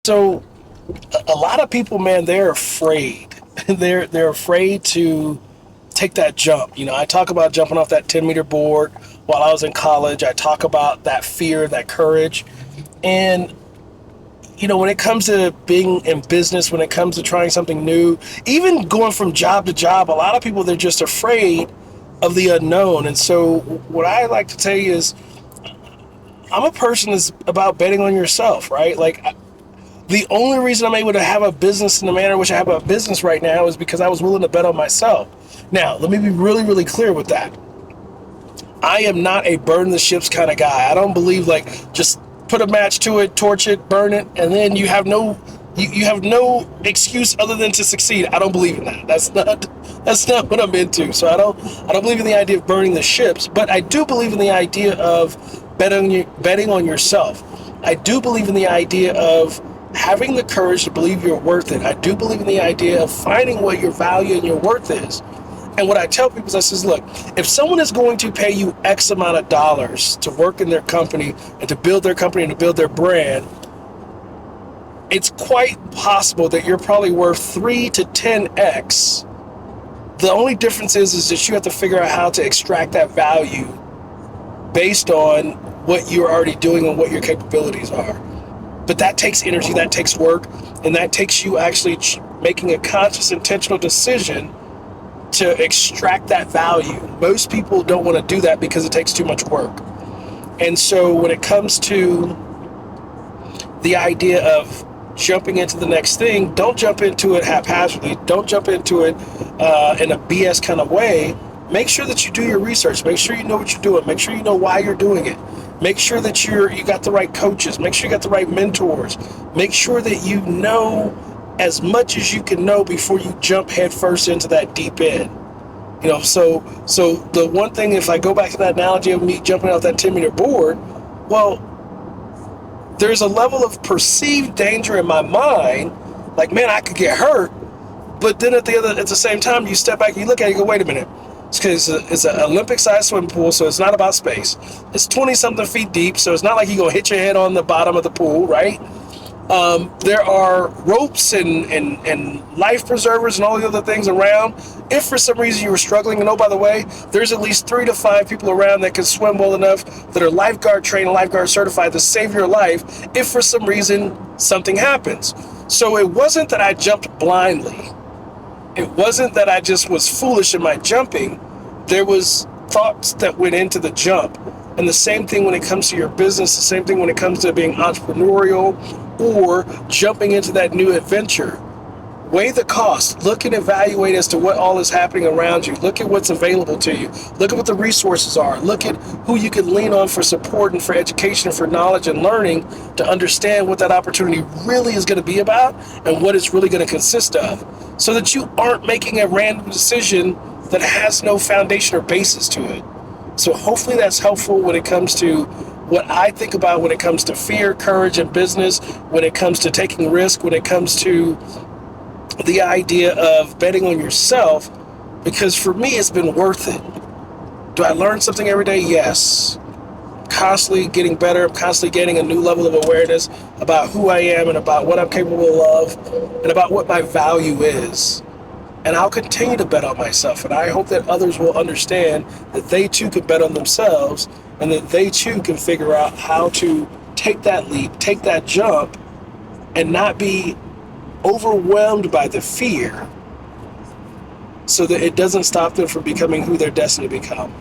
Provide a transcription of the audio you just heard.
So a lot of people, man, they're afraid. They're afraid to take that jump. I talk about jumping off that 10-meter board while I was in college. I talk about that fear, that courage. And when it comes to being in business, when it comes to trying something new, even going from job to job, a lot of people, they're just afraid of the unknown. And so what I like to tell you is I'm a person that's about betting on yourself, right? Like, the only reason I'm able to have a business in the manner in which I have a business right now is because I was willing to bet on myself. Now, let me be really, really clear with that. I am not a burn the ships kind of guy. I don't believe like just put a match to it, torch it, burn it, and then you have no excuse other than to succeed. I don't believe in that. That's not what I'm into. So I don't believe in the idea of burning the ships, but I do believe in the idea of betting on yourself. I do believe in the idea of having the courage to believe you're worth it. I do believe in the idea of finding what your value and your worth is. And what I tell people is, I says, look, if someone is going to pay you X amount of dollars to work in their company and to build their company and to build their brand, it's quite possible that you're probably worth 3 to 10x. The only difference is that you have to figure out how to extract that value based on what you're already doing and what your capabilities are. But that takes energy, that takes work, and that takes you actually making a conscious, intentional decision to extract that value. Most people don't want to do that because it takes too much work. And so when it comes to the idea of jumping into the next thing, don't jump into it haphazardly. Don't jump into it in a BS kind of way. Make sure that you do your research. Make sure you know what you're doing. Make sure you know why you're doing it. Make sure that you got the right coaches. Make sure you got the right mentors. Make sure that you know as much as you can know before you jump headfirst into that deep end. So the one thing, if I go back to that analogy of me jumping off that 10-meter board, well, there's a level of perceived danger in my mind, like, man, I could get hurt. But then at the same time, you step back and you look at it, you go, wait a minute. It's an Olympic-sized swimming pool, so it's not about space. It's 20-something feet deep, so it's not like you're going to hit your head on the bottom of the pool, right? There are ropes and life preservers and all the other things around. If for some reason you were struggling, and oh, by the way, there's at least 3 to 5 people around that can swim well enough, that are lifeguard trained and lifeguard certified to save your life if for some reason something happens. So it wasn't that I jumped blindly. It wasn't that I just was foolish in my jumping. There was thoughts that went into the jump. And the same thing when it comes to your business, the same thing when it comes to being entrepreneurial or jumping into that new adventure. Weigh the cost. Look and evaluate as to what all is happening around you. Look at what's available to you. Look at what the resources are. Look at who you can lean on for support and for education and for knowledge and learning to understand what that opportunity really is going to be about and what it's really going to consist of, so that you aren't making a random decision that has no foundation or basis to it. So hopefully that's helpful when it comes to what I think about when it comes to fear, courage, and business, when it comes to taking risk, when it comes to the idea of betting on yourself, because for me, it's been worth it. Do I learn something every day? Yes. Constantly getting better. I'm constantly gaining a new level of awareness about who I am and about what I'm capable of and about what my value is. And I'll continue to bet on myself. And I hope that others will understand that they too can bet on themselves and that they too can figure out how to take that leap, take that jump, and not be overwhelmed by the fear, so that it doesn't stop them from becoming who they're destined to become.